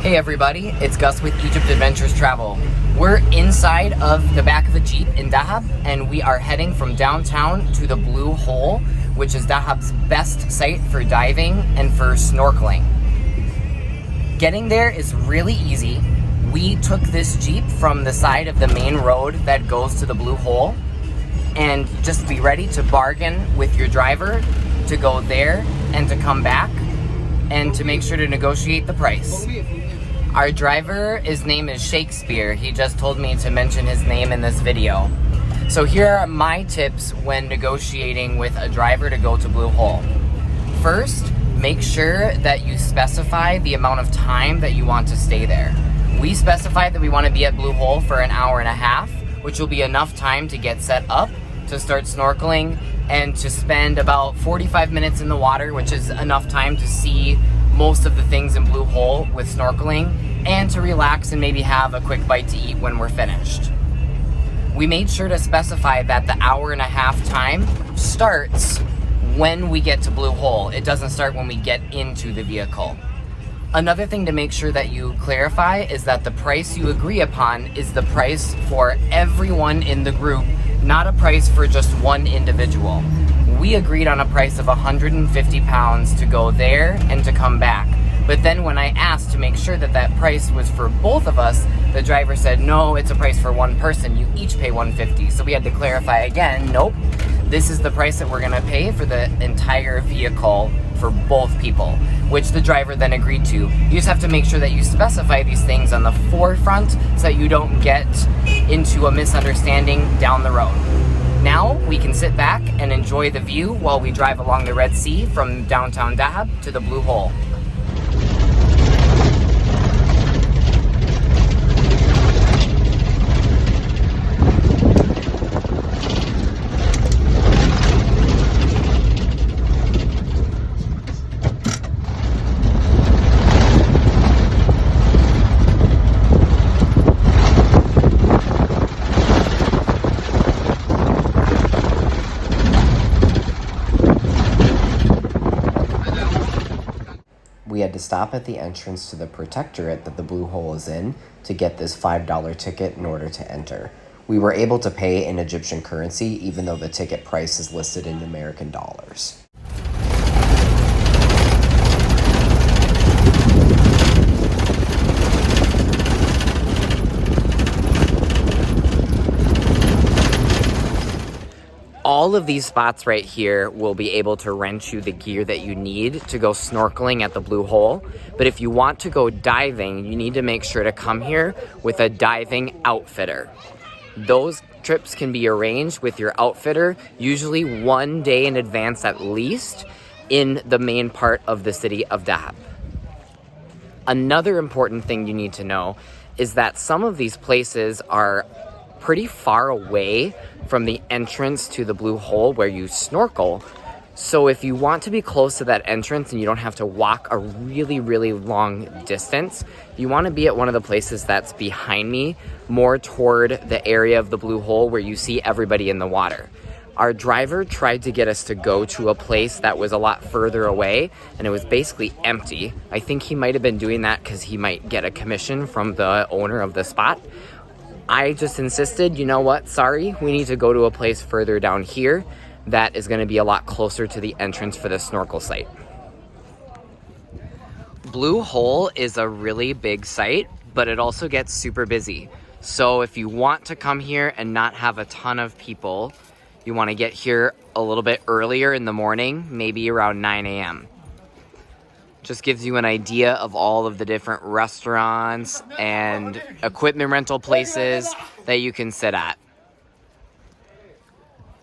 Hey everybody, it's Gus with Egypt Adventures Travel. We're inside of the back of a Jeep in Dahab, and we are heading from downtown to the Blue Hole, which is Dahab's best site for diving and for snorkeling. Getting there is really easy. We took this Jeep from the side of the main road that goes to the Blue Hole, and just be ready to bargain with your driver to go there and to come back, and to make sure to negotiate the price. Our driver, his name is Shakespeare. He just told me to mention his name in this video. So here are my tips when negotiating with a driver to go to Blue Hole. First, make sure that you specify the amount of time that you want to stay there. We specified that we want to be at Blue Hole for an hour and a half, which will be enough time to get set up, to start snorkeling, and to spend about 45 minutes in the water, which is enough time to see most of the things in Blue Hole with snorkeling, and to relax and maybe have a quick bite to eat when we're finished. We made sure to specify that the hour and a half time starts when we get to Blue Hole. It doesn't start when we get into the vehicle. Another thing to make sure that you clarify is that the price you agree upon is the price for everyone in the group, not a price for just one individual. We agreed on a price of 150 pounds to go there and to come back. But then when I asked to make sure that that price was for both of us, the driver said, no, it's a price for one person. You each pay 150. So we had to clarify again, nope, this is the price that we're gonna pay for the entire vehicle for both people, which the driver then agreed to. You just have to make sure that you specify these things on the forefront so that you don't get into a misunderstanding down the road. Now we can sit back and enjoy the view while we drive along the Red Sea from downtown Dahab to the Blue Hole. We had to stop at the entrance to the protectorate that the Blue Hole is in to get this $5 ticket in order to enter. We were able to pay in Egyptian currency even though the ticket price is listed in American dollars. All of these spots right here will be able to rent you the gear that you need to go snorkeling at the Blue Hole. But if you want to go diving, you need to make sure to come here with a diving outfitter. Those trips can be arranged with your outfitter, usually 1 day in advance at least, in the main part of the city of Dahab. Another important thing you need to know is that some of these places are pretty far away from the entrance to the Blue Hole where you snorkel. So if you want to be close to that entrance and you don't have to walk a really, really long distance, you want to be at one of the places that's behind me, more toward the area of the Blue Hole where you see everybody in the water. Our driver tried to get us to go to a place that was a lot further away, and it was basically empty. I think he might have been doing that because he might get a commission from the owner of the spot. I just insisted, you know what, sorry, we need to go to a place further down here that is going to be a lot closer to the entrance for the snorkel site. Blue Hole is a really big site, but it also gets super busy. So if you want to come here and not have a ton of people, you want to get here a little bit earlier in the morning, maybe around 9 a.m. Just gives you an idea of all of the different restaurants and equipment rental places that you can sit at.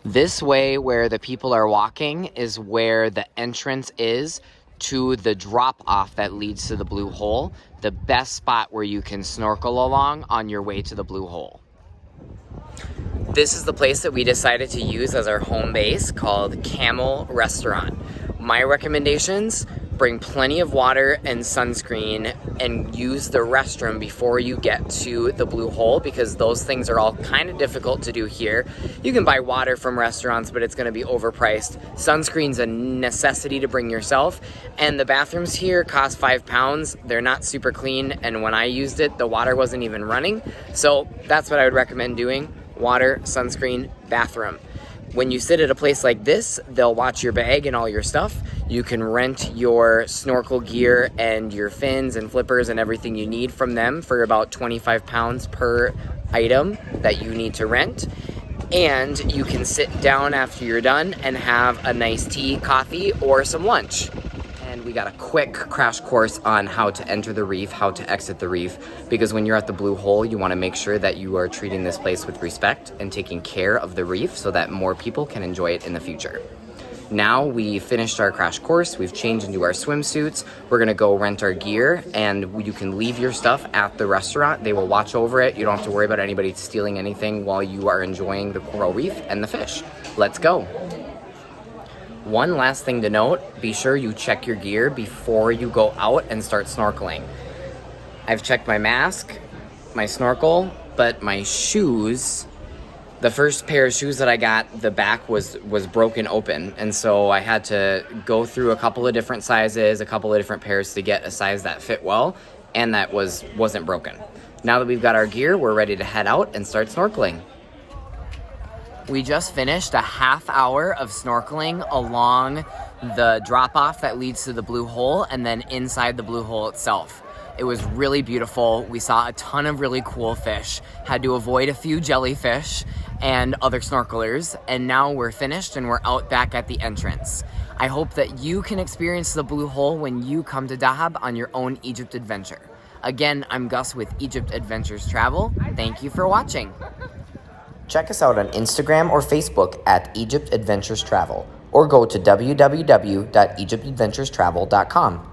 This way where the people are walking is where the entrance is to the drop-off that leads to the Blue Hole, the best spot where you can snorkel along on your way to the Blue Hole. This is the place that we decided to use as our home base, called Camel Restaurant. My recommendations, Bring plenty of water and sunscreen, and use the restroom before you get to the Blue Hole, because those things are all kind of difficult to do here. You can buy water from restaurants, but it's going to be overpriced. Sunscreen's a necessity to bring yourself, and the bathrooms here cost £5. They're not super clean, and when I used it, the water wasn't even running. So that's what I would recommend doing: water, sunscreen, bathroom. When you sit at a place like this, they'll watch your bag and all your stuff. You can rent your snorkel gear and your fins and flippers and everything you need from them for about £25 per item that you need to rent. And you can sit down after you're done and have a nice tea, coffee, or some lunch. And we got a quick crash course on how to enter the reef, how to exit the reef, because when you're at the Blue Hole, you want to make sure that you are treating this place with respect and taking care of the reef so that more people can enjoy it in the future. Now we finished our crash course, we've changed into our swimsuits, we're gonna go rent our gear, and you can leave your stuff at the restaurant. They will watch over it. You don't have to worry about anybody stealing anything while you are enjoying the coral reef and the fish. Let's go. One last thing to note, be sure you check your gear before you go out and start snorkeling. I've checked my mask, my snorkel, but my shoes, the first pair of shoes that I got, the back was broken open, and so I had to go through a couple of different sizes, a couple of different pairs to get a size that fit well, and that wasn't broken. Now that we've got our gear, we're ready to head out and start snorkeling. We just finished a half hour of snorkeling along the drop-off that leads to the Blue Hole and then inside the Blue Hole itself. It was really beautiful. We saw a ton of really cool fish, had to avoid a few jellyfish and other snorkelers, and now we're finished and we're out back at the entrance. I hope that you can experience the Blue Hole when you come to Dahab on your own Egypt adventure. Again, I'm Gus with Egypt Adventures Travel. Thank you for watching. Check us out on Instagram or Facebook at Egypt Adventures Travel, or go to www.egyptadventurestravel.com.